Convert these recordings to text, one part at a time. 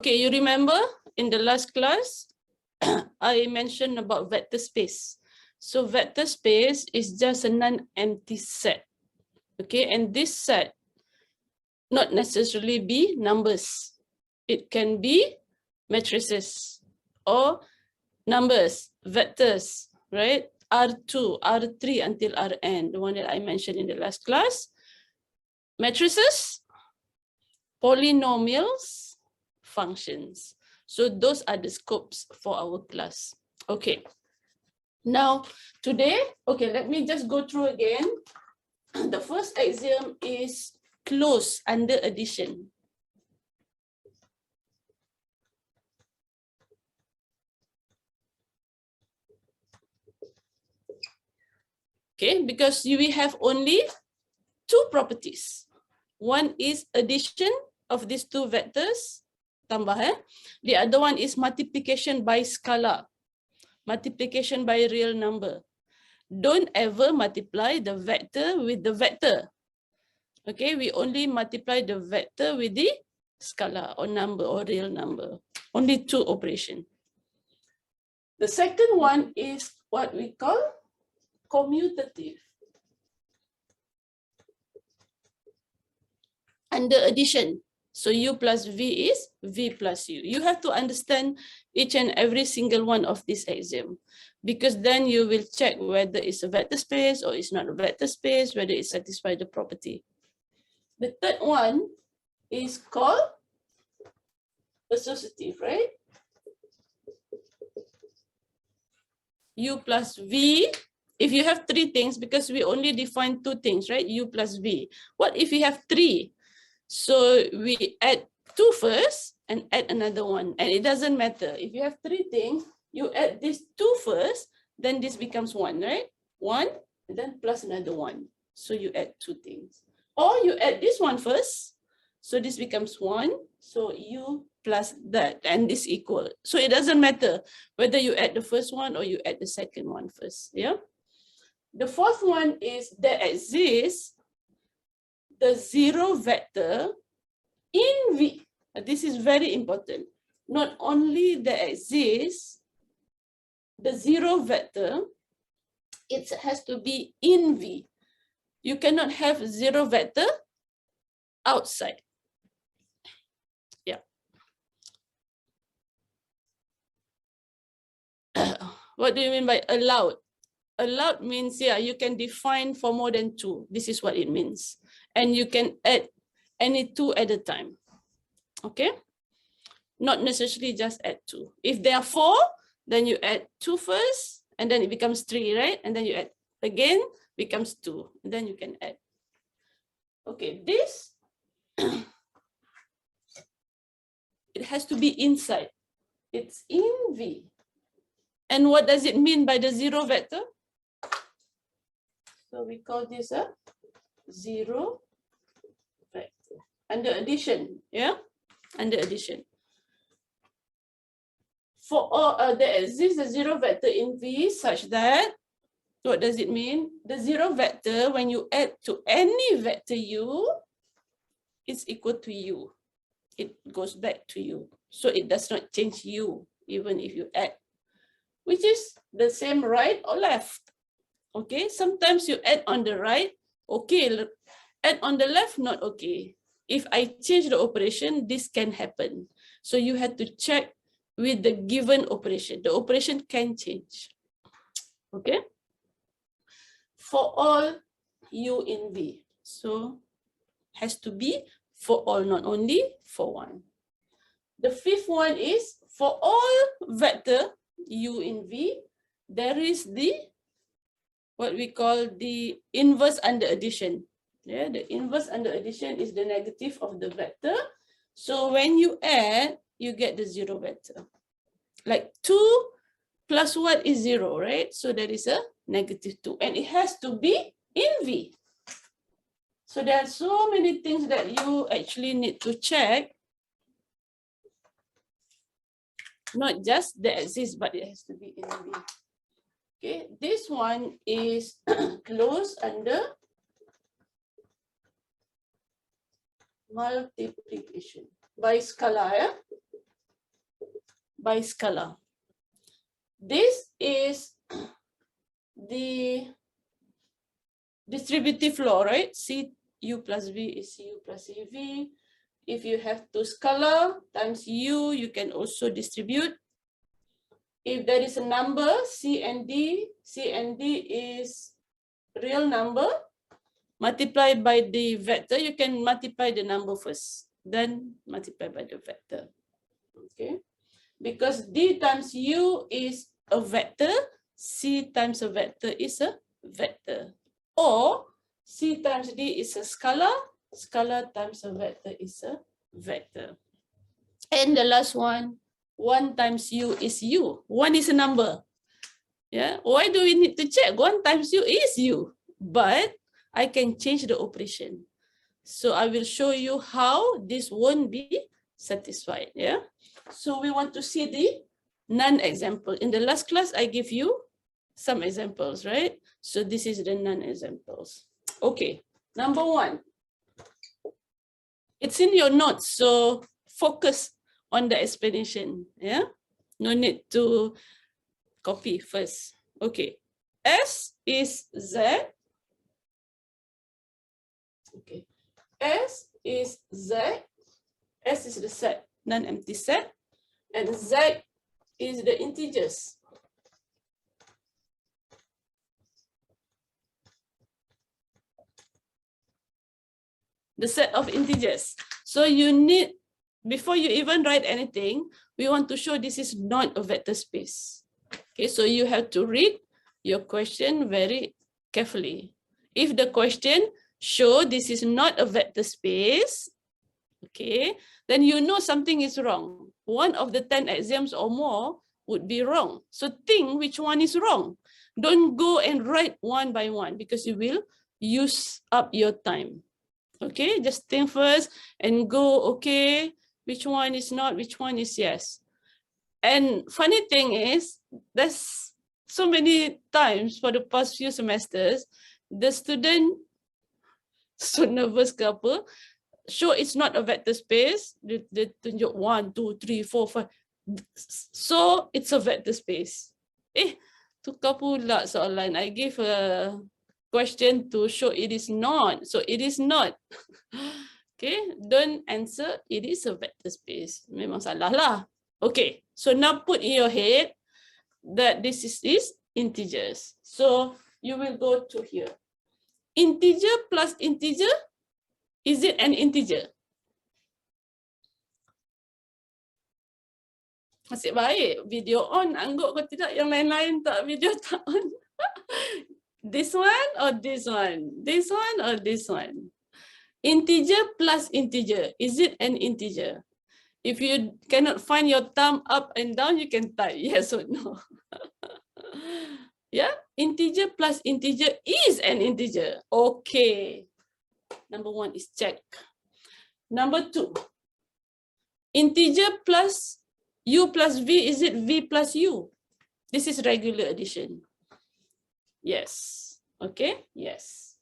Okay, you remember in the last class, I mentioned about vector space. So vector space is just a non-empty set. Okay, and this set not necessarily be numbers. It can be matrices or numbers, vectors, right? R2, R3 until Rn, the one that I mentioned in the last class. Matrices, polynomials, functions. So those are the scopes for our class. Okay. Now, today, okay, let me just go through again. The first axiom is close under addition. Okay, because we have only two properties. One is addition of these two vectors, tambah. The other one is multiplication by scalar, multiplication by real number. Don't ever multiply the vector with the vector. Okay, we only multiply the vector with the scalar or number or real number. Only two operations. The second one is what we call commutative. Under addition. So u plus v is v plus u. You have to understand each and every single one of this axiom, because then you will check whether it's a vector space or it's not a vector space, whether it satisfies the property. The third one is called associative, right? U plus v. If you have three things, because we only define two things, right? U plus v. What if you have three? So we add two first and add another one. And it doesn't matter. If you have three things, you add these two first, then this becomes one, right? One, and then plus another one. So you add two things. Or you add this one first. So this becomes one. So u plus that, and this equal. So it doesn't matter whether you add the first one or you add the second one first. Yeah. The fourth one is there exists the zero vector in V. This is very important. Not only there exists the zero vector, it has to be in V. You cannot have zero vector outside. Yeah. What do you mean by allowed? Allowed means, yeah, you can define for more than two. This is what it means. And you can add any two at a time. Okay? Not necessarily just add two. If there are four, then you add two first, and then it becomes three, right? And then you add again, becomes two, and then you can add. Okay, this, it has to be inside. It's in V. And what does it mean by the zero vector? So we call this a zero vector. Under addition, yeah? Under addition. For all, there exists a zero vector in V such that, what does it mean? The zero vector, when you add to any vector u, is equal to u. It goes back to u. So it does not change u, even if you add, which is the same right or left. Okay, sometimes you add on the right, okay, add on the left, not okay. If I change the operation, this can happen. So you have to check with the given operation. The operation can change. Okay. For all u in V. So has to be for all, not only for one. The fifth one is for all vector u in V, there is the what we call the inverse under addition. Yeah, the inverse under addition is the negative of the vector. So when you add, you get the zero vector. Like 2 plus what is 0, right? So there is a negative 2, and it has to be in V. So there are so many things that you actually need to check. Not just that exists, but it has to be in V. Okay, this one is closed under multiplication by scalar. Yeah? by scalar. This is the distributive flow, right? CU plus V is CU plus CV. If you have two scalar times U, you can also distribute. If there is a number, C and D is real number, multiplied by the vector, you can multiply the number first, then multiply by the vector. Okay, because D times U is a vector, C times a vector is a vector. Or C times D is a scalar, scalar times a vector is a vector. And the last one, 1 times U is U. 1 is a number. Yeah. Why do we need to check? 1 times U is U. But I can change the operation. So I will show you how this won't be satisfied. Yeah. So we want to see the non-example. In the last class, I give you some examples, right? So this is the non-examples. Okay. Number 1. It's in your notes, so focus on the explanation. Yeah. No need to copy first. Okay. S is Z. Okay. S is Z. S is the set, non-empty set. And Z is the integers. The set of integers. So you need, before you even write anything, we want to show this is not a vector space. Okay, so you have to read your question very carefully. If the question show this is not a vector space, okay, then you know something is wrong. One of the 10 exams or more would be wrong. So think which one is wrong. Don't go and write one by one because you will use up your time. Okay, just think first and go, okay, which one is not, which one is yes. And funny thing is, there's so many times for the past few semesters, the student so nervous ke apa, show it's not a vector space, they tunjuk 1, 2, 3, 4, 5. So it's a vector space. Tukar pula soalan. I give a question to show it is not. So it is not. Okay, don't answer it is a vector space. Memang salah lah. Okay, so now put in your head that this is integers. So you will go to here. Integer plus integer, is it an integer? Masih baik, video on. Anggap kau tidak, yang lain-lain tak, video tak on. This one or this one? This one or this one? Integer plus integer, is it an integer? If you cannot find your thumb up and down, you can type yes or no. Yeah, integer plus integer is an integer. Okay. Number 1 is check. Number 2, integer plus U plus V, is it V plus U? This is regular addition. Yes. Okay, yes.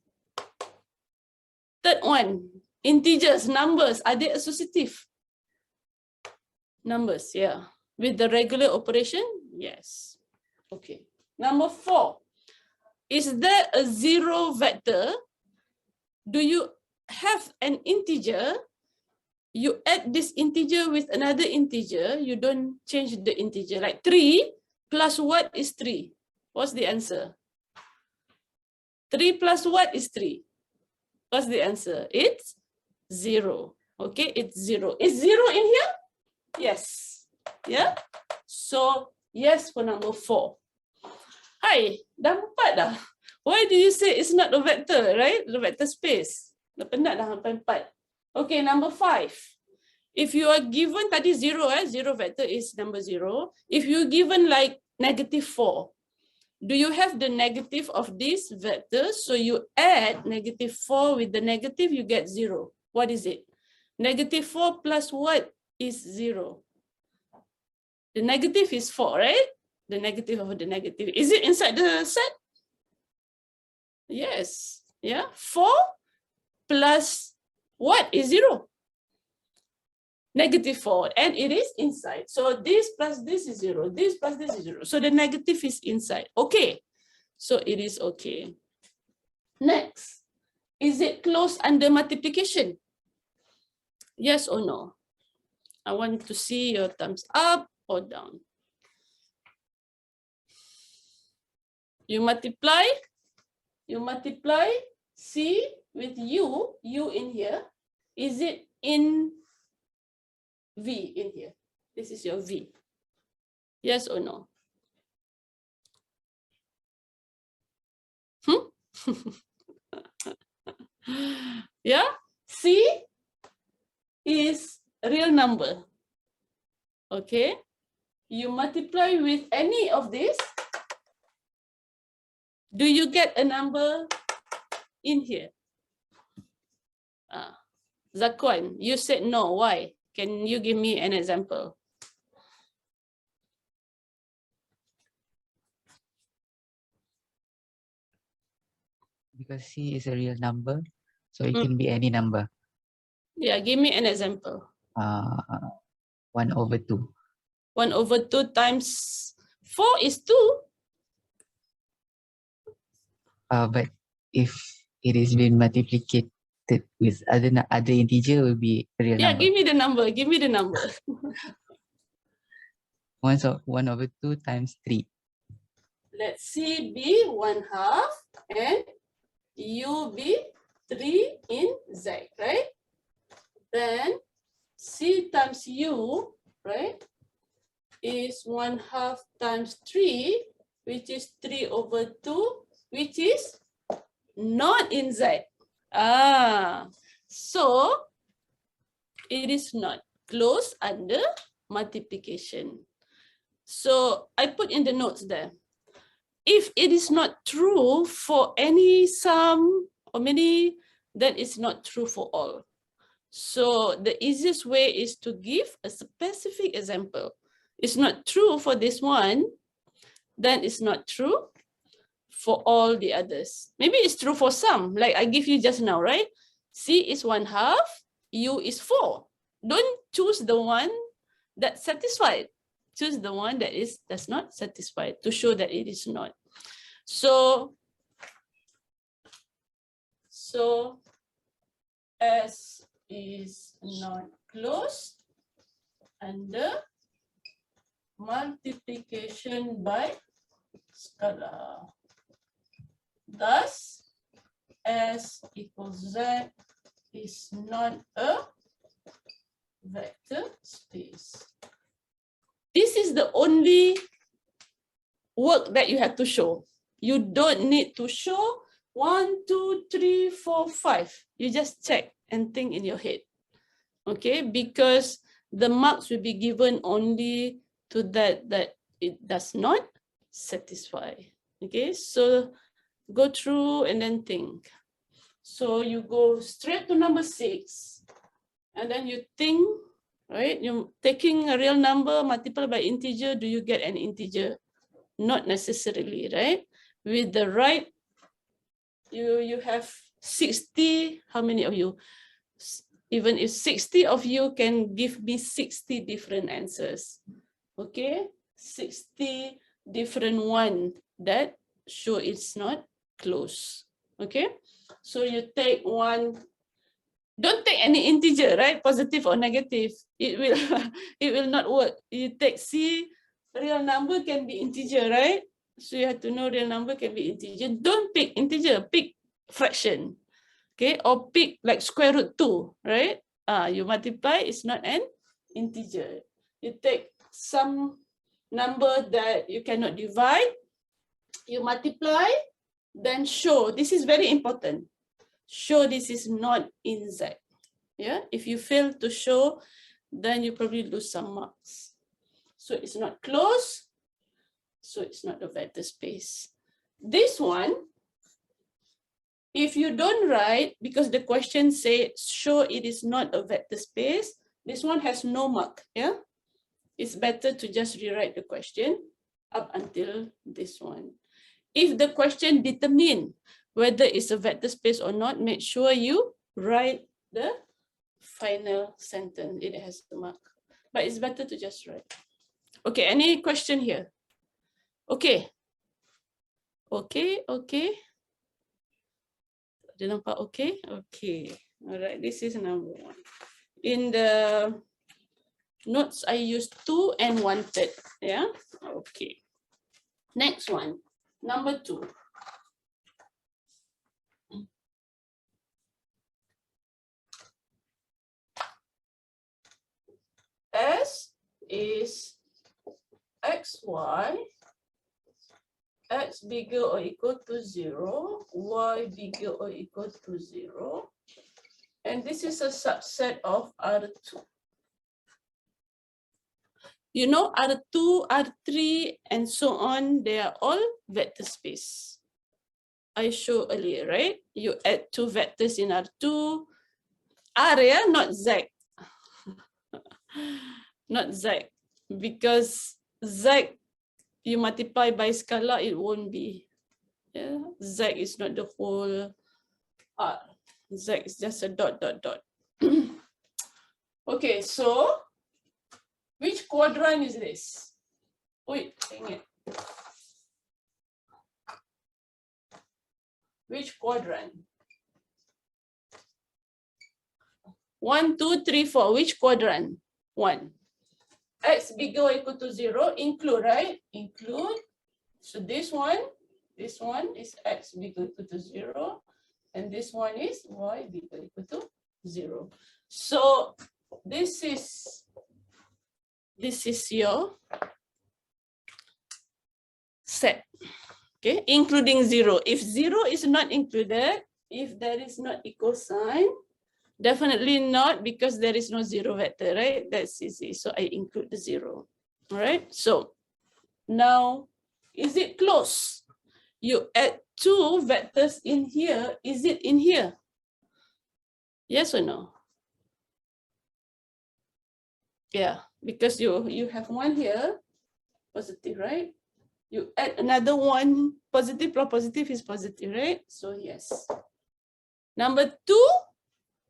Third one, integers, numbers, are they associative? Numbers, yeah. With the regular operation, yes. Okay. Number 4, is there a zero vector? Do you have an integer? You add this integer with another integer, you don't change the integer. Like 3 plus what is 3? What's the answer? 3 plus what is 3? What's the answer? It's 0. Okay, it's 0. Is 0 in here? Yes. Yeah? So, yes for number 4. Hai, dah 4 dah. Why do you say it's not a vector, right? The vector space. Dah penat dah sampai 4. Okay, number 5. If you are given tadi 0, 0 vector is number 0. If you're given like -4, do you have the negative of this vector? So you add -4 with the negative, you get 0. What is it? -4 plus what is 0? The negative is 4, right? The negative of the negative. Is it inside the set? Yes. Yeah. 4 plus what is 0? -4, and it is inside. So this plus this is 0, this plus this is 0. So the negative is inside. Okay, so it is okay. Next, is it closed under multiplication? Yes or no? I want to see your thumbs up or down. You multiply C with U in here. Is it in V in here? This is your V. Yes or no? Yeah, C is real number. Okay, you multiply with any of this. Do you get a number in here? Zakwan, you said no. Why? Can you give me an example? Because C is a real number, so it can be any number. Yeah, give me an example. 1/2. 1/2 times 4 is 2. But if it is being multiplied with other integer, will be a real Yeah, number. give me the number. Give me the number. 1/2 times 3. Let C be 1/2 and U be 3 in Z, right? Then C times U, right, is 1/2 times 3, which is 3/2, which is not in Z. So it is not closed under multiplication. So I put in the notes there. If it is not true for any sum or many, then it's not true for all. So the easiest way is to give a specific example. It's not true for this one, then it's not true for all the others. Maybe it's true for some, like I give you just now, right? C is 1/2, U is 4. Don't choose the one that's satisfied. Choose the one that's not satisfied to show that it is not. So S is not closed under multiplication by scalar. Thus, S equals Z is not a vector space. This is the only work that you have to show. You don't need to show 1, 2, 3, 4, 5. You just check and think in your head. Okay, because the marks will be given only to that it does not satisfy. Okay, so go through and then think. So you go straight to number 6, and then you think, right? You're taking a real number multiplied by integer. Do you get an integer? Not necessarily, right? With the right, you have 60. How many of you? Even if 60 of you can give me 60 different answers. Okay, 60 different one that show it's not close. Okay, so you take one. Don't take any integer, right? Positive or negative. It will not work. You take C, real number can be integer, right? So you have to know real number can be integer. Don't pick integer, pick fraction. Okay, or pick like square root 2, right? You multiply, it's not an integer. You take some number that you cannot divide, you multiply, then show. This is very important. Show this is not in Z. Yeah, if you fail to show, then you probably lose some marks. So it's not close, so it's not a vector space. This one, if you don't write, because the question says show it is not a vector space, this one has no mark. Yeah, it's better to just rewrite the question up until this one. If the question determines whether it's a vector space or not, make sure you write the final sentence. It has the mark, but it's better to just write. Okay, any question here? Okay. Okay. Ada nampak okay? Okay. All right, this is number 1. In the notes, I used 2 and 1/3. Yeah. Okay. Next one, number 2. S is xy, x bigger or equal to 0, y bigger or equal to 0, and this is a subset of R2. You know, R2, R3, and so on, they are all vector space. I showed earlier, right? You add 2 vectors in R2, R, yeah, not Z. Not Z, because Z, you multiply by scalar, it won't be. Yeah, Z is not the whole R. Z is just a dot. Okay, so which quadrant is this? Wait, dang it. Which quadrant? 1, 2, 3, 4. Which quadrant? 1. X bigger or equal to 0. Include, right? Include. So this one is x bigger or equal to 0. And this one is y bigger or equal to 0. So this is your set. Okay, including 0. If 0 is not included, if there is not equal sign, definitely not, because there is no 0 vector, right? That's easy. So I include the 0. All right. So now, is it close? You add 2 vectors in here. Is it in here? Yes or no? Yeah, because you have 1 here, positive, right? You add another 1, positive plus positive is positive, right? So yes. Number 2,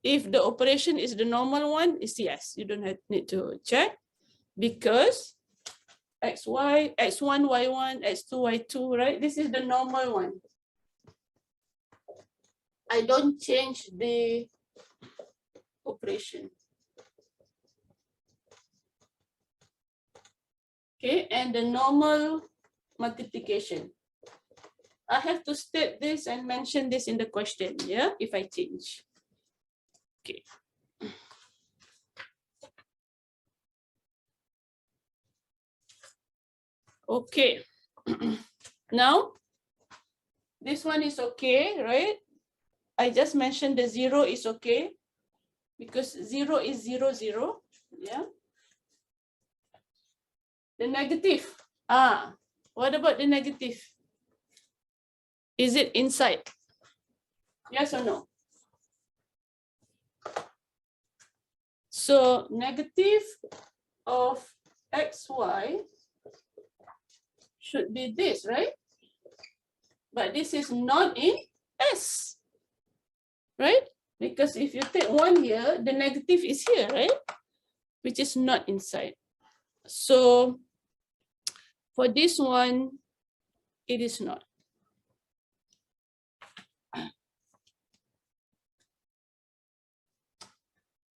if the operation is the normal one, is yes. You don't need to check, because xy, x1, y1, x2, y2, right? This is the normal one. I don't change the operation. Okay, and the normal multiplication. I have to state this and mention this in the question, yeah, if I change. Okay. Okay. Now, this one is okay, right? I just mentioned the 0 is okay, because 0 is 0, 0, yeah. The negative, what about the negative? Is it inside? Yes or no? So negative of xy should be this, right? But this is not in S, right? Because if you take 1 here, the negative is here, right? Which is not inside. So for this one, it is not.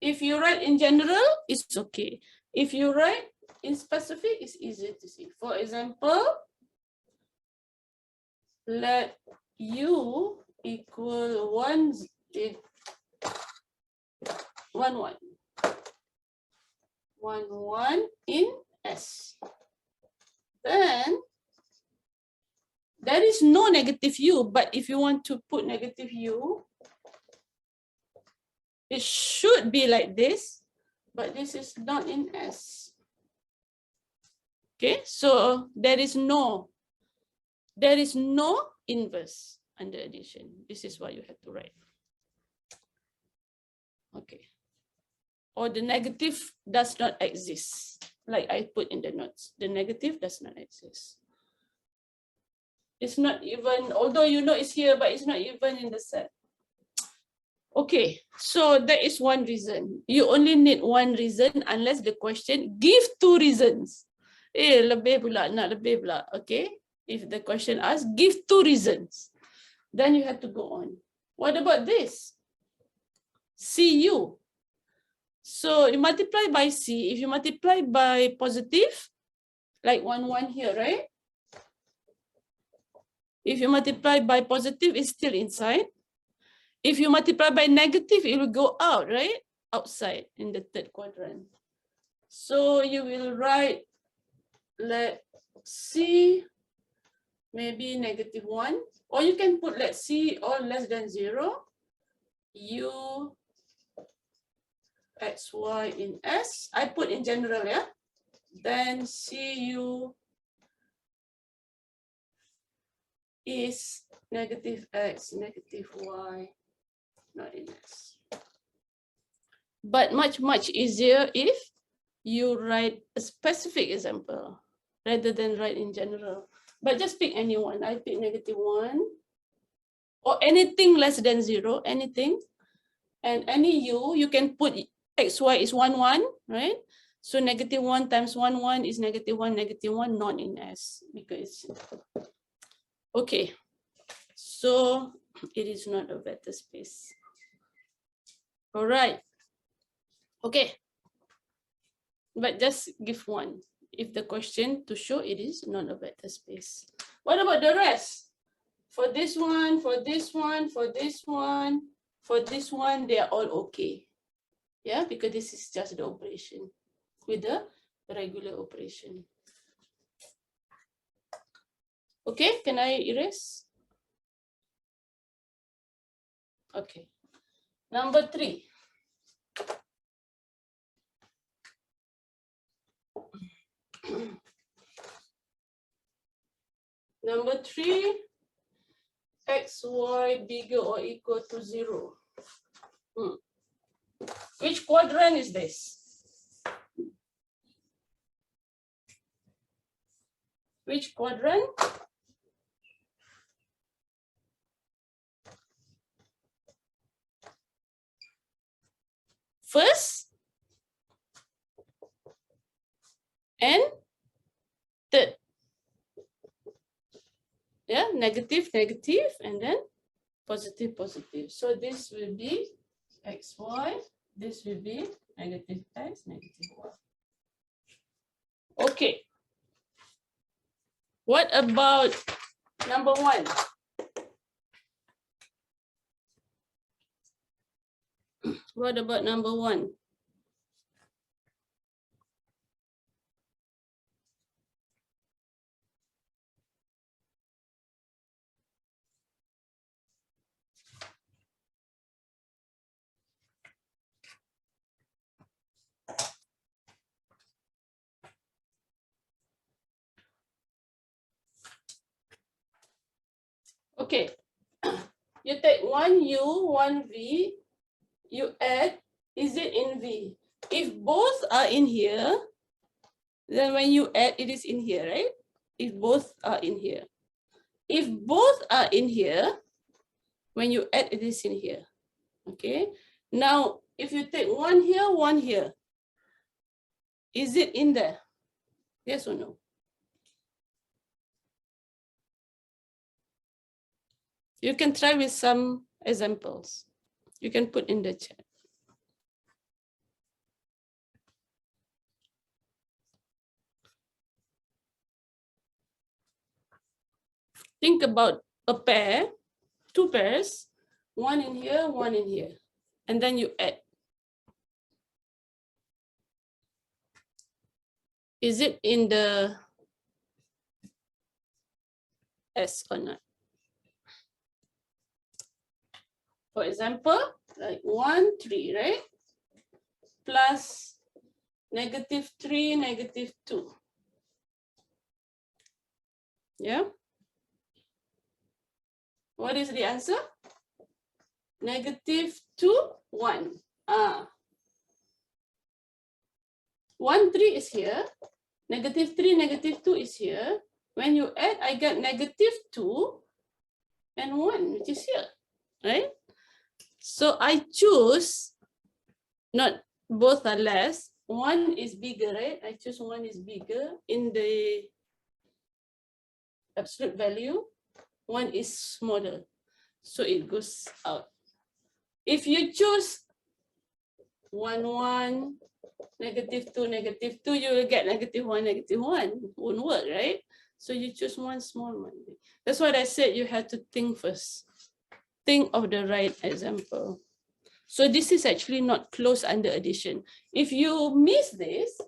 If you write in general, it's okay. If you write in specific, it's easier to see. For example, let U equal 1, 1, 1. 1, 1 in S. Then there is no negative U, but if you want to put negative U, it should be like this, but this is not in S. Okay, so there is no inverse under addition. This is what you have to write. Okay. Or the negative does not exist, like I put in the notes. The negative does not exist. It's not even, although you know it's here, but it's not even in the set. Okay, so that is one reason. You only need one reason unless the question give two reasons. Lebih pula, nak lebih pula, okay? If the question asks, give two reasons, then you have to go on. What about this? CU. So you multiply by C. If you multiply by positive, like 1, 1 here, right? If you multiply by positive, it's still inside. If you multiply by negative, it will go out, right? Outside in the third quadrant. So you will write, let's see, maybe -1, or you can put, let's see, or less than 0, U, X, Y in S. I put in general, yeah? Then CU is -X, -Y, not in S. But much, much easier if you write a specific example rather than write in general. But just pick anyone. I pick -1 or anything less than 0, anything. And any U, you can put XY is 1, 1, right? So -1 times 1, 1 is -1, -1, not in S because, okay. So it is not a vector space. All right. Okay. But just give one if the question to show it is not a vector space. What about the rest? For this one, for this one, for this one, for this one, they are all okay. Yeah, because this is just the operation with the regular operation. Okay, can I erase? Okay. Number 3. Number 3, X, Y bigger or equal to 0. Which quadrant is this? Which quadrant? First and third. Yeah, negative, negative, and then positive, positive. So this will be XY. This will be -X, -Y. Okay. What about number 1? What about number 1? Okay. You take 1U, 1V, you add, is it in V? If both are in here, then when you add, it is in here, right? If both are in here. If both are in here, when you add, it is in here. Okay. Now, if you take 1 here, 1 here, is it in there? Yes or no? You can try with some examples. You can put in the chat. Think about a pair, 2 pairs, 1 in here, 1 in here, and then you add. Is it in the S or not? For example, like 1, 3, right? Plus -3, -2. Yeah. What is the answer? -2, 1. 1, 3 is here. -3, -2 is here. When you add, I get -2 and 1, which is here, right? So I choose, not both are less, one is bigger, right? I choose one is bigger in the absolute value, one is smaller. So it goes out. If you choose 1, 1, -2, -2, you will get -1, -1. Won't work, right? So you choose one small one. That's what I said, you have to think first. Think of the right example. So this is actually not close under addition. If you miss this,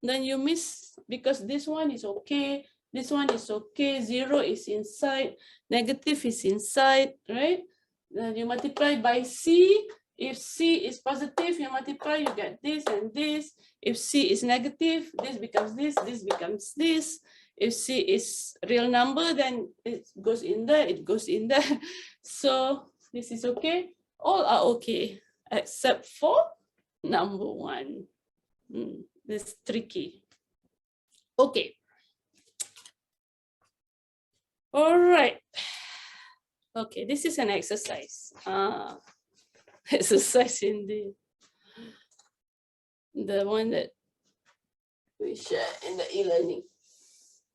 then you miss, because this one is okay, this one is okay, 0 is inside, negative is inside, right? Then you multiply by C. If C is positive, you multiply, you get this and this. If C is negative, this becomes this becomes this. If C is real number, then it goes in there, it goes in there. So this is okay. All are okay, except for number 1. This is tricky. Okay. All right. Okay, this is an exercise. Exercise in the one that we share in the e-learning.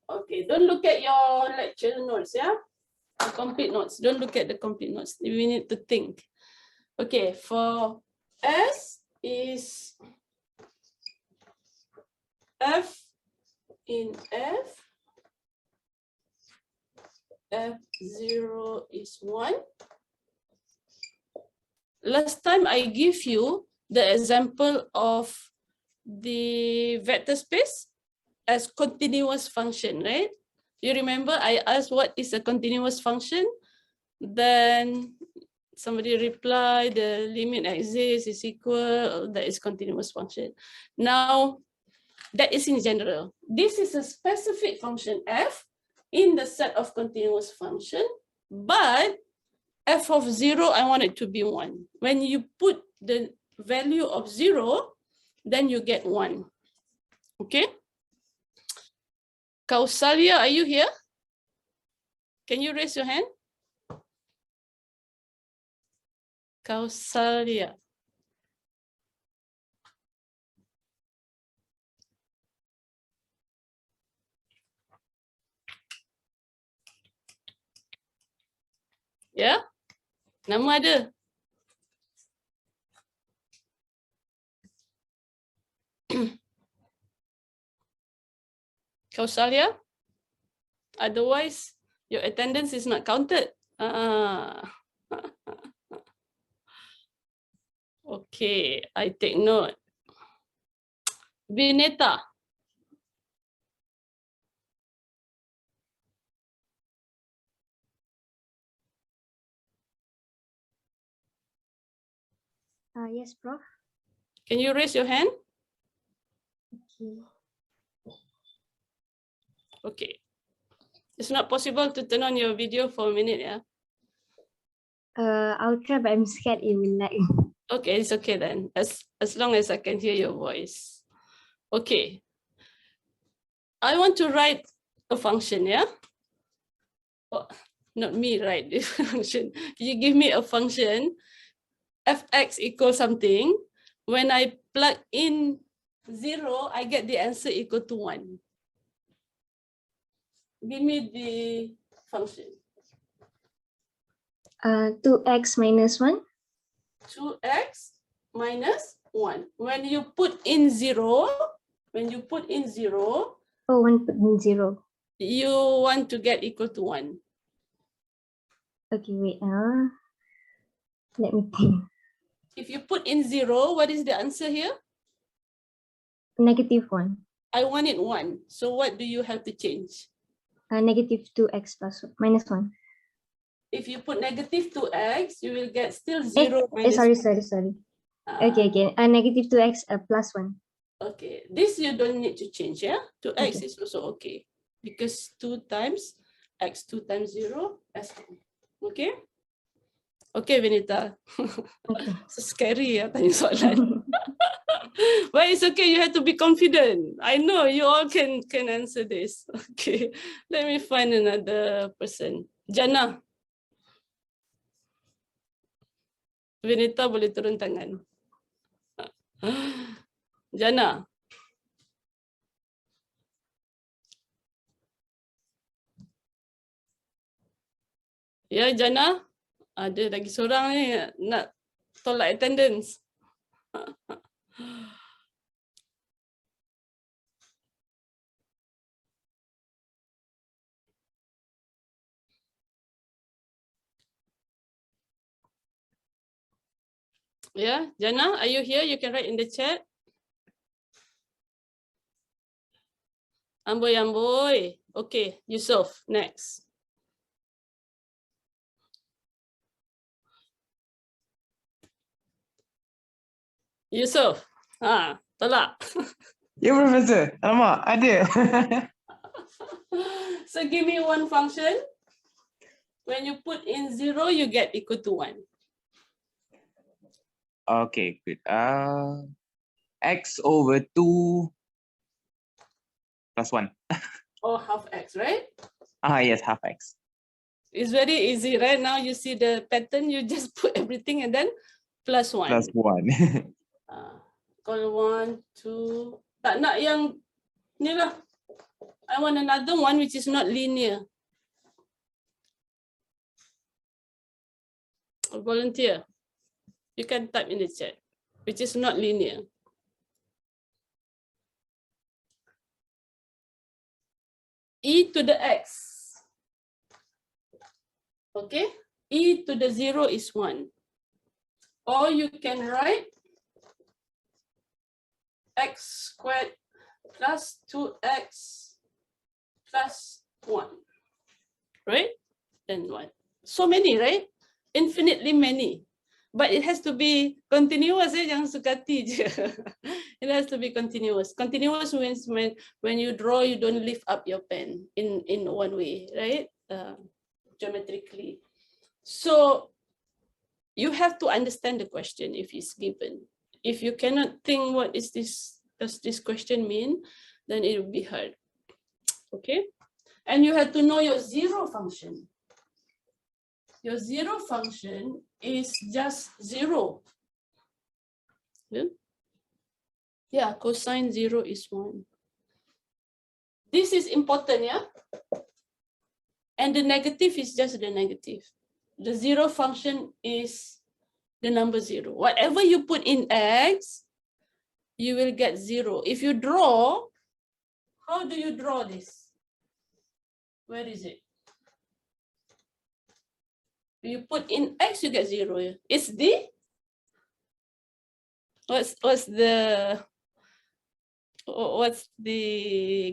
Okay, don't look at your lecture notes, yeah? The complete notes. Don't look at the complete notes. We need to think. Okay, for S is F in F. F0 is 1. Last time I give you the example of the vector space as continuous function, right? You remember I asked what is a continuous function? Then somebody replied the limit exists is equal, that is continuous function. Now, that is in general. This is a specific function f in the set of continuous function, but f of 0, I want it to be 1. When you put the value of 0, then you get 1. Okay? Kausalya, are you here? Can you raise your hand? Kausalya. Ya? Nama ada? Kausalya? Otherwise, your attendance is not counted. Okay, I take note. Vineta. Yes, Prof. Can you raise your hand? Okay. Okay. It's not possible to turn on your video for a minute, yeah? I'll try, but I'm scared it will lag. Okay, it's okay then. As long as I can hear your voice. Okay. I want to write a function, yeah? Oh, not me write this function. You give me a function, fx equals something. When I plug in 0, I get the answer equal to 1. Give me the function. 2x minus 1. 2x minus 1. When you put in 0, Oh, 1 put in 0. you want to get equal to 1. Okay, wait. Let me think. If you put in 0, what is the answer here? Negative 1. I want it 1. So what do you have to change? Negative 2x plus minus 1. If you put negative 2x, you will get still 0 minus sorry. 1. Okay, again. Negative 2x plus 1. Okay, this you don't need to change, yeah? 2x Okay. is also okay. Because 2 times x, 2 times 0, that's 1. Okay? Okay, Vinita. Okay. So scary ya tanya soalan. But it's okay, you have to be confident. I know you all can answer this. Okay, let me find another person. Jannah. Vinita boleh turun tangan. Jana. Ya, Jana. Ada lagi seorang ni nak tolak attendance. Yeah, Jana, are you here? You can write in the chat. Amboi, amboi. Okay, Yusuf, next. Yusuf, tolak. Ya, Profesor. Alamak, ada. So give me one function. When you put in 0, you get equal to 1. Okay, good. X over 2 plus 1. Or half x, right? Yes, half X. It's very easy, right? Now you see the pattern, you just put everything and then plus 1. Plus 1. Call 1, 2. Tak nak yang ni lah. I want another one which is not linear. Volunteer. You can type in the chat, which is not linear. E to the x. Okay, e to the 0 is 1. Or you can write x squared plus 2x plus 1. Right? Then what? So many, right? Infinitely many. But it has to be continuous, jangan sukati je. It has to be continuous. Continuous means when you draw, you don't lift up your pen in one way, right? Geometrically. So you have to understand the question if it's given. If you cannot think what is this, does this question mean, then it will be hard. Okay? And you have to know your 0 function. Your 0 function is just 0. Yeah, cosine 0 is 1. This is important, yeah? And the negative is just the negative. The 0 function is the number 0. Whatever you put in x, you will get 0. If you draw, how do you draw this? Where is it? You put in x, you get 0. It's the, what's the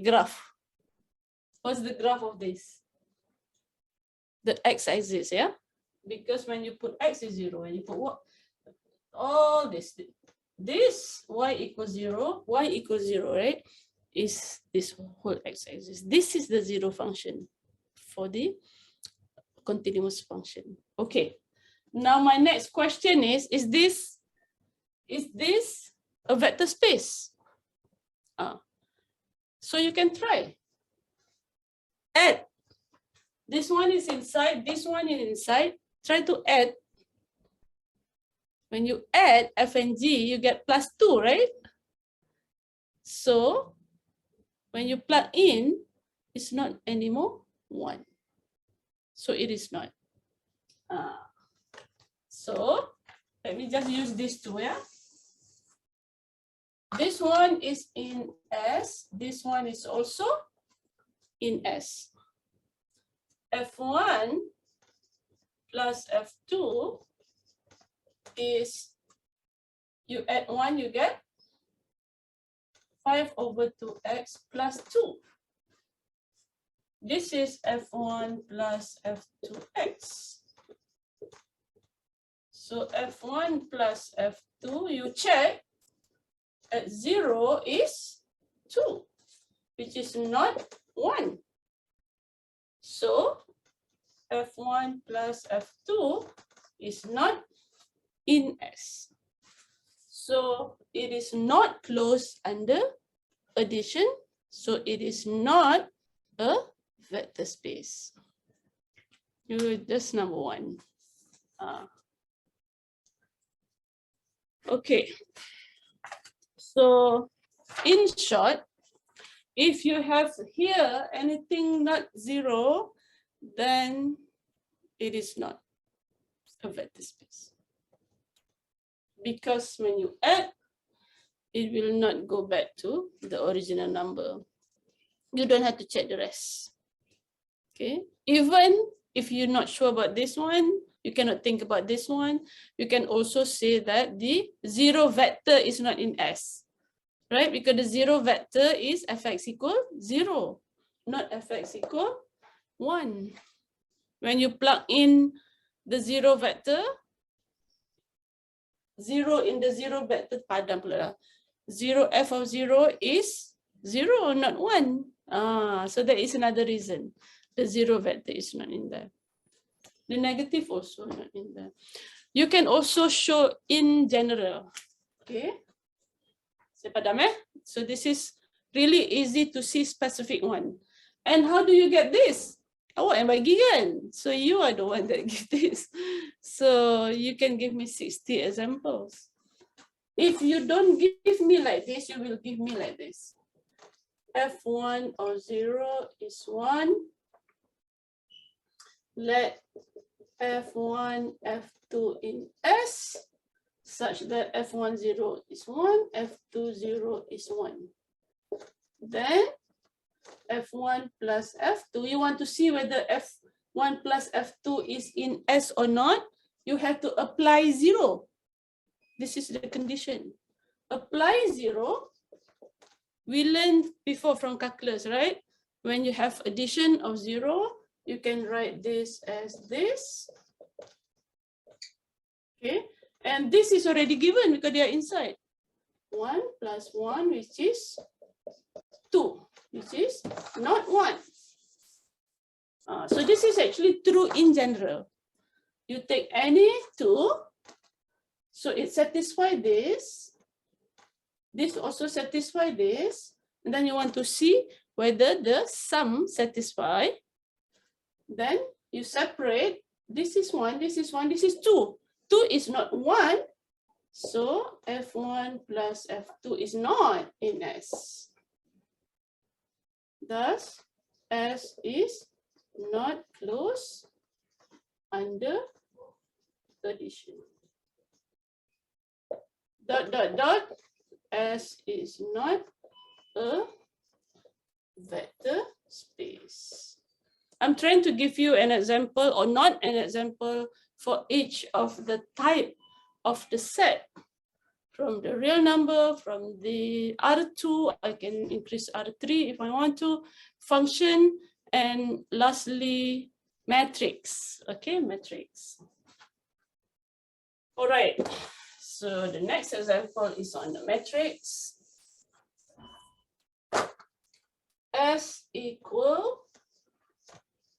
graph? What's the graph of this? The x-axis, yeah? Because when you put x is 0, and you put what? All this y equals 0, right? Is this whole x-axis. This is the 0 function for the continuous function. Okay. Now my next question is this a vector space? So you can try. Add. This one is inside, this one is inside. Try to add. When you add f and g, you get plus 2, right? So when you plug in, it's not anymore 1. So it is not. So let me just use these two, yeah? This one is in S. This one is also in S. F1 plus F2 is, you add 1, you get 5 over 2x plus 2. This is F1 plus F2x. So F1 plus F2, you check, at 0 is 2, which is not 1. So F1 plus F2 is not in S. So it is not closed under addition. So it is not a vector space. That's number 1. Okay. So in short, if you have here anything not 0, then it is not a vector space. Because when you add, it will not go back to the original number. You don't have to check the rest. Okay. Even if you're not sure about this one, you cannot think about this one, you can also say that the 0 vector is not in S. Right? Because the 0 vector is fx equal 0, not fx equal 1. When you plug in the 0 vector, 0 in the 0 vector, padam pula, 0 f of 0 is 0, not 1. So that is another reason. The 0 vector is not in there. The negative also not in there. You can also show in general. Okay. So this is really easy to see specific one. And how do you get this? Awak yang bagi kan? So you are the one that give this. So you can give me 60 examples. If you don't give me like this, you will give me like this. F1 of 0 is 1. Let F1, F2 in S such that F1 0 is 1, F2 0 is 1. Then F1 plus F2, you want to see whether F1 plus F2 is in S or not, you have to apply 0. This is the condition. Apply 0. We learned before from calculus, right? When you have addition of 0, you can write this as this. Okay. And this is already given because they are inside. 1 plus 1, which is 2, which is not 1. So this is actually true in general. You take any 2, so it satisfies this. This also satisfies this. And then you want to see whether the sum satisfies. Then you separate. This is 1, this is 1, this is 2. 2 is not 1, so F1 plus F2 is not in S. Thus, S is not closed under addition. Dot, dot, dot, S is not a vector space. I'm trying to give you an example or not an example for each of the type of the set. From the real number, from the R2, I can increase R3 if I want to, function, and lastly, matrix. Okay, matrix. All right, so the next example is on the matrix. S equal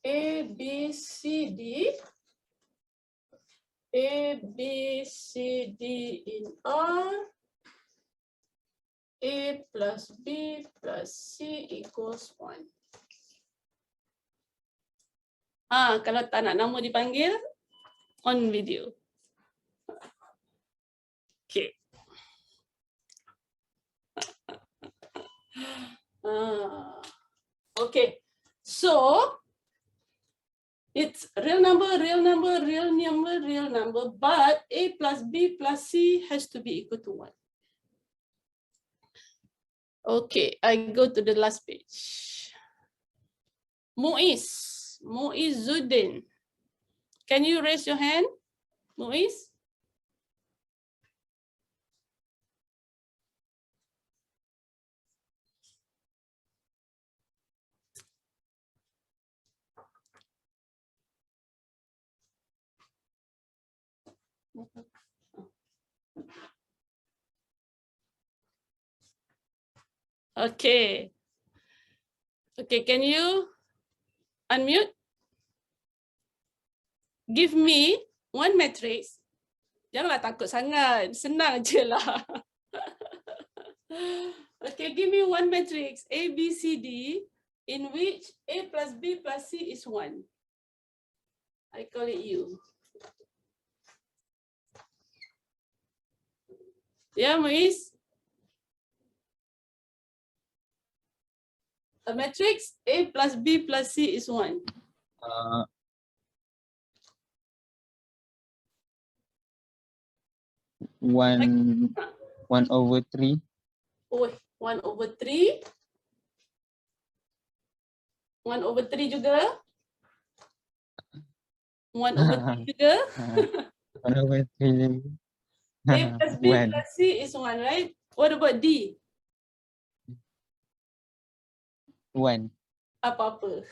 A, B, C, D. A, B, C, D in R. A plus B plus C equals 1. Kalau tak nak nama dipanggil, on video. Okay. Okay. So, it's real number, real number, real number, real number, but A plus B plus C has to be equal to 1. Okay, I go to the last page. Muiz Zuddin. Can you raise your hand, Muiz? Okay. Okay, can you unmute? Give me one matrix. Janganlah takut sangat, senang je lah. Okay, give me one matrix A, B, C, D in which A plus B plus C is 1. I call it U. Yeah, Moise? A matrix A plus B plus C is 1. One over 3. Oh, 1 over 3. 1 over 3 juga. 1 over 3 juga. 1 over 3. A plus B 1. plus C is 1, right? What about D? 1. Apa-apa.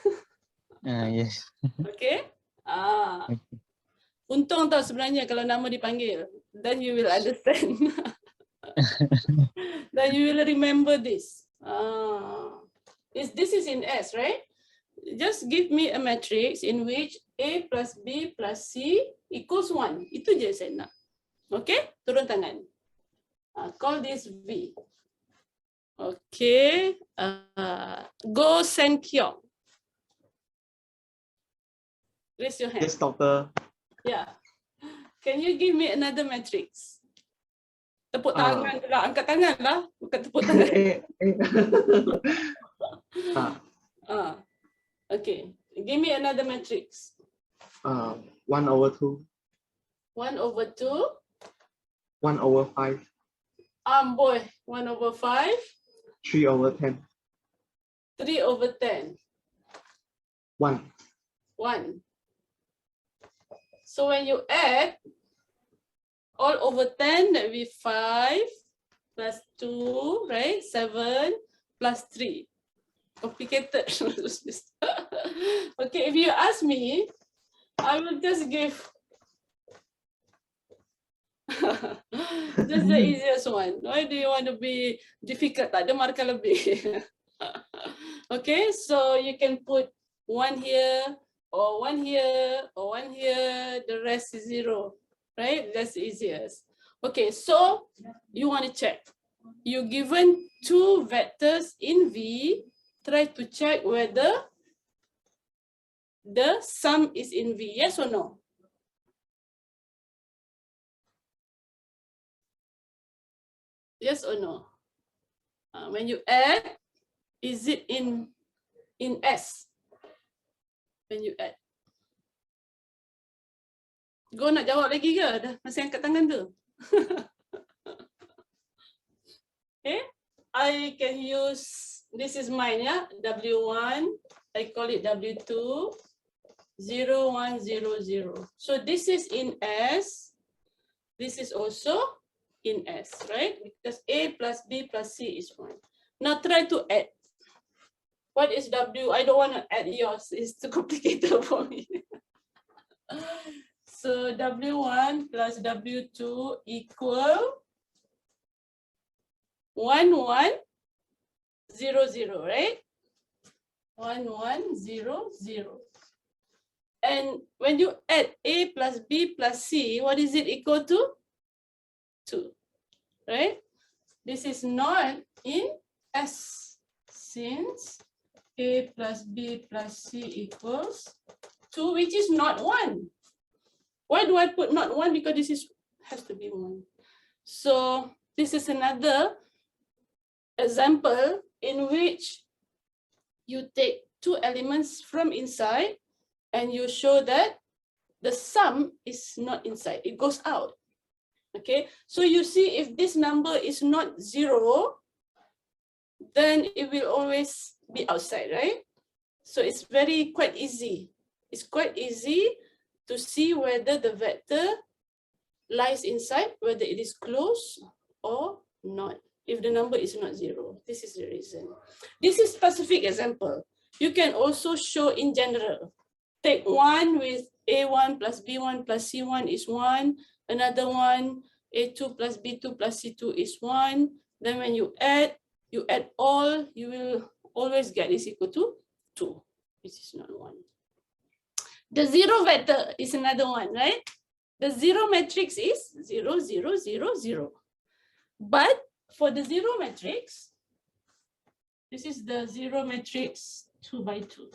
Yes. Okay? Okay. Untung tau sebenarnya kalau nama dipanggil. Then you will understand. Then you will remember this. This is in S, right? Just give me a matrix in which A plus B plus C equals 1. Itu je saya nak. Okay? Turun tangan. Call this V. Okay. Go Sen Kyong. Raise your hand. Yes, doctor. Yeah. Can you give me another matrix? Tepuk tangan lah. Angkat tangan lah. Bukan tepuk tangan. Okay. Give me another matrix. 1 over 2. 1 over 2. 1 over 5. Boy. 1 over 5. 3 over 10. 3 over 10. 1. 1. So when you add all over 10, that will be 5 plus 2, right? 7 plus 3. Complicated. Okay, if you ask me, I will just give just the easiest one. Why do you want to be difficult? Tak ada markah lebih. Okay, so you can put 1 here, or 1 here, or 1 here, the rest is 0, right? That's the easiest. Okay, so you want to check. You're given 2 vectors in V, try to check whether the sum is in V, yes or no? Yes or no? When you add, is it in S? When you add. Go nak jawab lagi ke? Dah masih angkat tangan tu. Okay. I can use, this is mine, yeah? W1, I call it W2, 0, 1, 0, 0. So this is in S. This is also in S, right? Because A plus B plus C is 1. Now try to add. What is W? I don't want to add yours. It's too complicated for me. So W1 plus W2 equal 1, 1, 0, 0, right? 1, 1, 0, 0. And when you add A plus B plus C, what is it equal to? 2, right? This is not in S, since A plus B plus C equals 2, which is not 1. Why do I put not 1? Because this is has to be 1. So this is another example in which you take 2 elements from inside and you show that the sum is not inside, it goes out. Okay, so you see if this number is not 0, then it will always be outside, right? So it's quite easy. It's quite easy to see whether the vector lies inside, whether it is close or not, if the number is not 0. This is the reason. This is specific example. You can also show in general. Take 1 with A1 plus B1 plus C1 is 1. Another one, A2 plus B2 plus C2 is 1. Then when you add all, you will always get is equal to 2, which is not 1. The 0 vector is another one, right? The 0 matrix is 0, 0, 0, 0. But for the 0 matrix, this is the 0 matrix 2 by 2.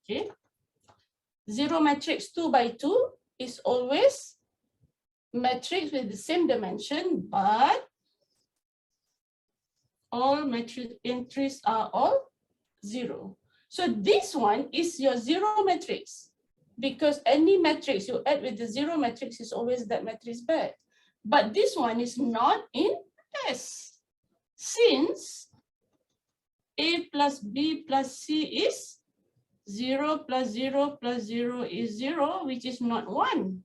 Okay. 0 matrix 2 by 2 is always matrix with the same dimension, but all matrix entries are all 0. So this one is your 0 matrix, because any matrix you add with the 0 matrix is always that matrix back. But this one is not in S, since A plus B plus C is 0 plus 0 plus 0 is 0, which is not 1.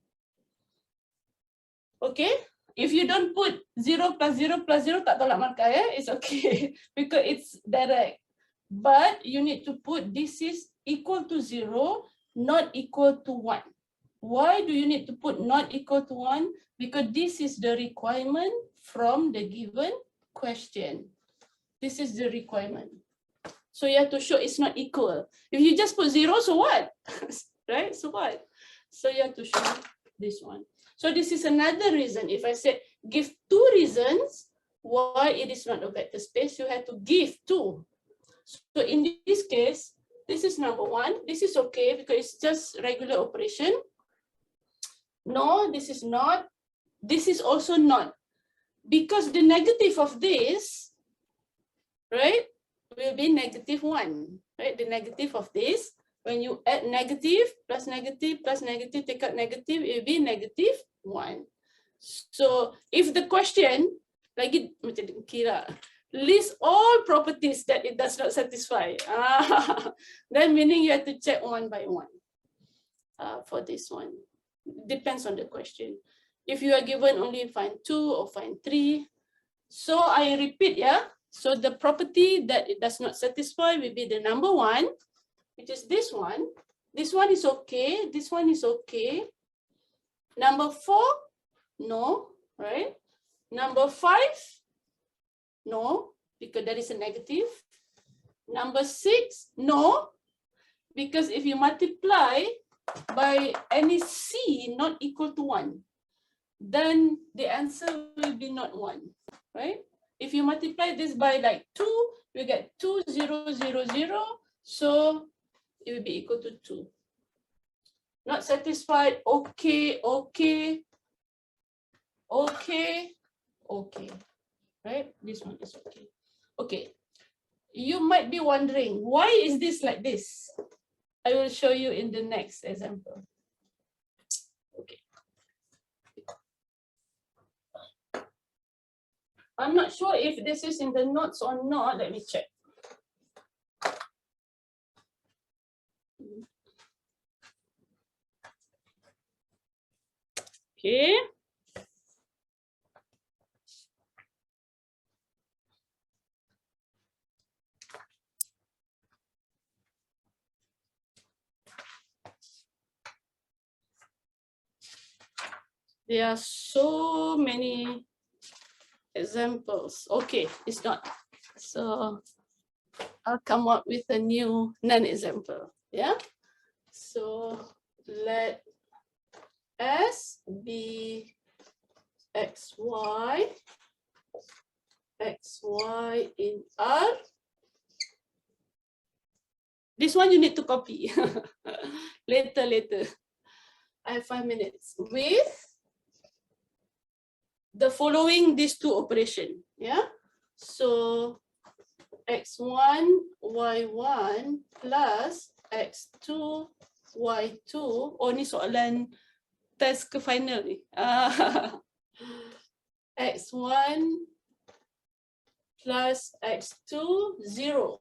Okay? If you don't put 0 plus 0 plus 0, tak tolak markah, it's okay, because it's direct. But you need to put this is equal to 0, not equal to 1. Why do you need to put not equal to 1? Because this is the requirement from the given question. This is the requirement. So you have to show it's not equal. If you just put 0, so what? Right? So what? So you have to show this one. So this is another reason. If I said give 2 reasons why it is not a vector space, you have to give 2. So in this case, this is number 1. This is okay because it's just regular operation. No, this is not. This is also not. Because the negative of this, right, will be -1, right? The negative of this, when you add negative plus negative plus negative, take out negative, it will be -1. So if the question, lagi macam kira, list all properties that it does not satisfy, then meaning you have to check one by one for this one. Depends on the question. If you are given only find 2 or find 3. So I repeat, yeah. So the property that it does not satisfy will be the number 1, which is this one. This one is okay. This one is okay. Number 4, no, right? Number 5, no, because there is a negative. Number 6, no, because if you multiply by any C not equal to 1, then the answer will be not 1, right? If you multiply this by like 2, you get 2, 0, 0, 0. So it will be equal to 2. Not satisfied, okay, okay, okay, okay, right? This one is okay. Okay, you might be wondering, why is this like this? I will show you in the next example. Okay. I'm not sure if this is in the notes or not. Let me check. Okay. There are so many examples. Okay, it's not. So I'll come up with a new non-example. Yeah. So let S be xy, xy in R. This one you need to copy. later. I have 5 minutes with the following these 2 operations. Yeah. So x1, y1 plus x2, y2. Oh, ni soalan test ke final ni. x1 plus x2, 0.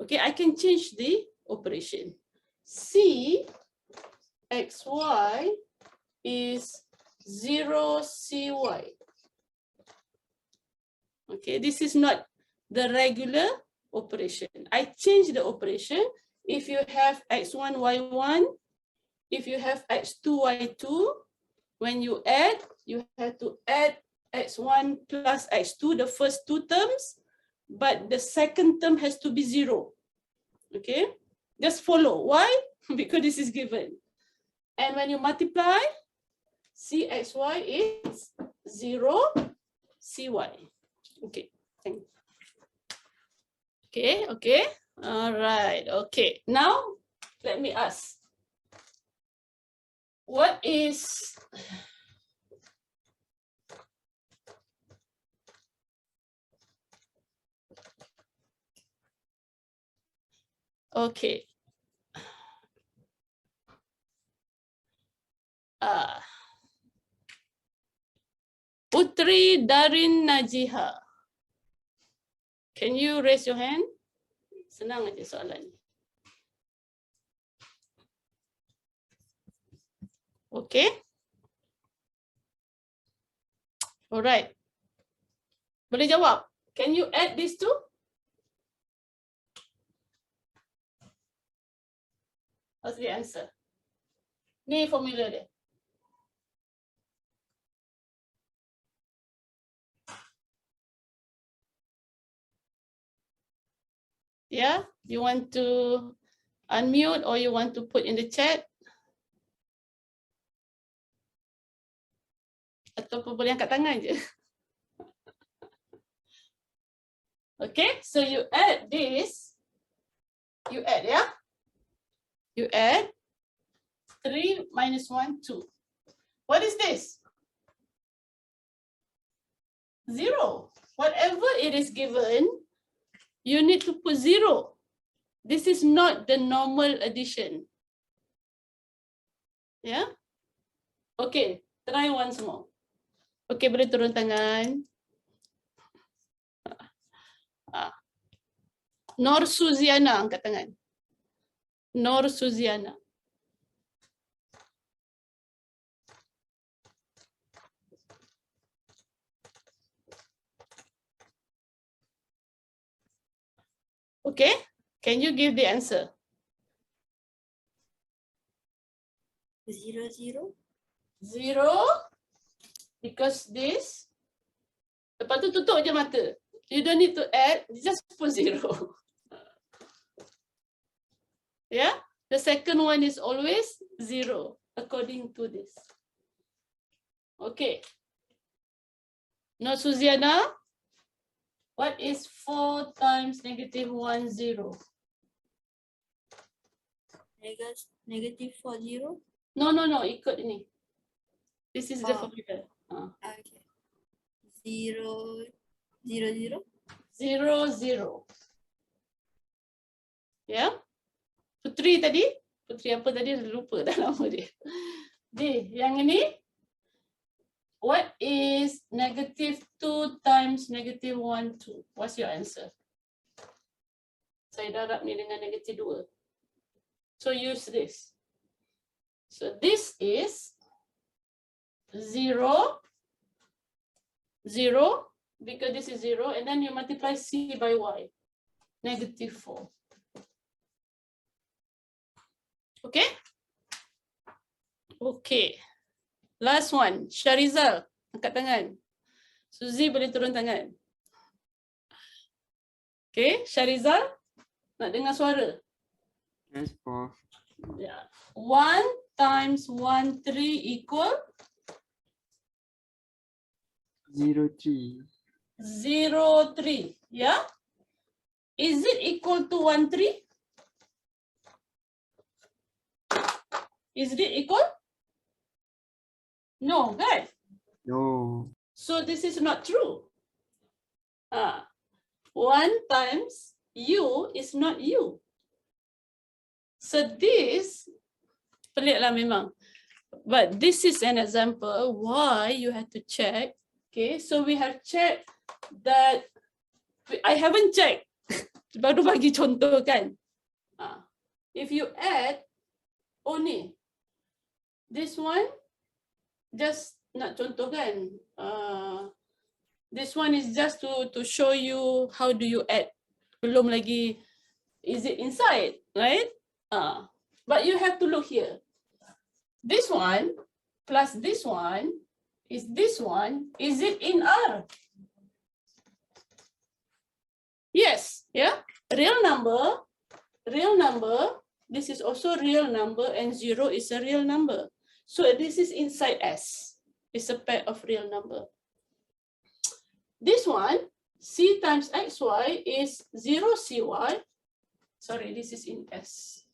Okay, I can change the operation. C xy is 0 cy. Okay, this is not the regular operation. I change the operation. If you have x1, y1, if you have x2, y2, when you add, you have to add x1 plus x2, the first 2 terms, but the second term has to be 0. Okay, just follow. Why? Because this is given. And when you multiply, cxy is 0 cy. Okay, thank you. Okay. All right, okay. Now, let me ask. What is Okay. Putri Darin Najiha. Can you raise your hand? Senang aja soalan ni. Okay. Alright. Boleh jawab? Can you add these two? What's the answer? Ni formula dia. Yeah, you want to unmute or you want to put in the chat? Ataupun boleh angkat tangan je. Okay, so you add this. You add, yeah? You add 3 minus 1, 2. What is this? 0. Whatever it is given, you need to put 0. This is not the normal addition. Yeah? Okay, try once more. Okay, boleh turun tangan. Nor Suziana, angkat tangan. Nor Suziana. Okay, can you give the answer? 0, 0. 0, because this. Lepas tu tutup je mata. You don't need to add, just put 0. Yeah, the second one is always 0, according to this. Okay. Now, Suziana, what is 4 times negative 1, 0? Negative 4, 0. No, ikut ini. This is the Oh. formula. Okay. 0, 0, 0. 0, 0. Ya? Putri tadi? Putri apa tadi? Lupa dah nama dia. Di, yang ini. What is negative 2 times negative 1, 2? What's your answer? Saya darab ni dengan negative 2. So use this. So this is 0, 0, because this is 0, and then you multiply C by Y, negative 4. Okay? Okay. Last one, Sharizal, angkat tangan. Suzy boleh turun tangan. Okay, Sharizal, nak dengar suara? Yes, Prof. Yeah. 1 times 1, 3 equal? 0, 3. 0, 3. Yeah? Is it equal to 1, 3? Is it equal? No, right? No. So this is not true. 1 times U is not U. So this, peliklah memang. But this is an example why you have to check. Okay, so we have checked that, I haven't checked. Baru bagi contoh kan. If you add, ni. This one, just nak contoh kan. This one is just to show you how do you add. Belum lagi, is it inside, right? But you have to look here. This one plus this one, is it in R? Yes, yeah. Real number, this is also real number, and 0 is a real number. So this is inside S. It's a pair of real number. This one, C times XY is 0 CY. Sorry, this is in S.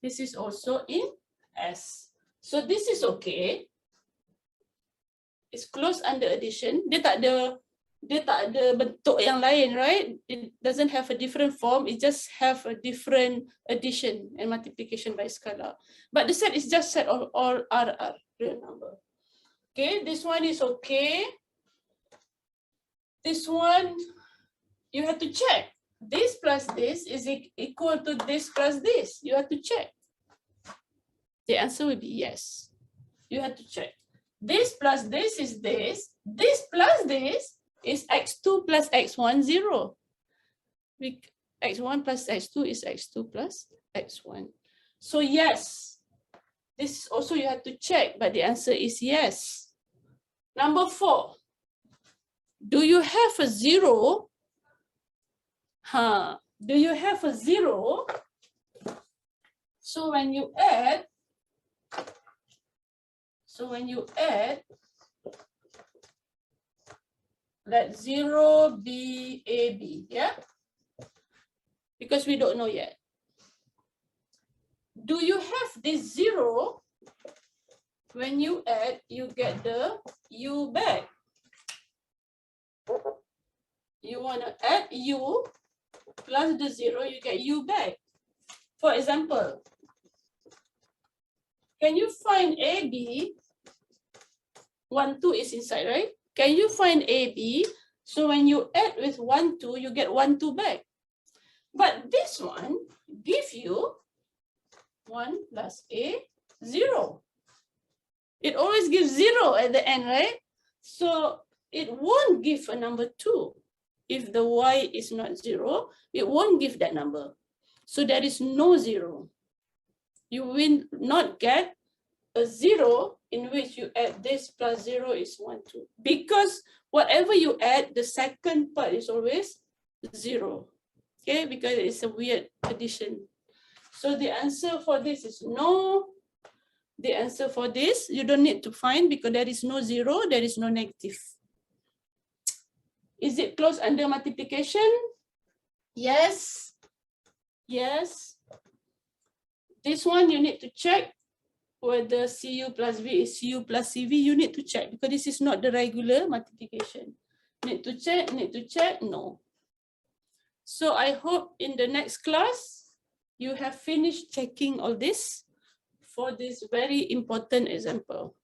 This is also in S. So this is okay. It's close under addition. Dia tak ada dia tak ada bentuk yang lain, right? It doesn't have a different form, it just have a different addition and multiplication by scalar. But the set is just set of all RR, real number. Okay, this one is okay. This one, you have to check. This plus this is equal to this plus this. You have to check. The answer will be yes. You have to check. This plus this is this. This plus this is x2 plus x1, 0. X1 plus x2 is x2 plus x1. So yes, this also you have to check, but the answer is yes. Number 4. Do you have a 0? Do you have a 0? So when you add, let 0 be AB, yeah? Because we don't know yet. Do you have this 0? When you add, you get the U back. You want to add U plus the 0, you get U back. For example, can you find AB? 1, 2 is inside, right? Can you find AB? So when you add with 1, 2, you get 1, 2 back. But this one gives you 1 plus A, 0. It always gives 0 at the end, right? So it won't give a number 2. If the Y is not 0, it won't give that number. So there is no 0. You will not get a 0 in which you add this plus 0 is 1, 2. Because whatever you add, the second part is always 0. Okay, because it's a weird addition. So the answer for this is no. The answer for this, you don't need to find because there is no 0, there is no negative. Is it closed under multiplication? Yes. Yes. This one you need to check whether CU plus V is CU plus CV. You need to check because this is not the regular multiplication. Need to check, no. So I hope in the next class, you have finished checking all this for this very important example.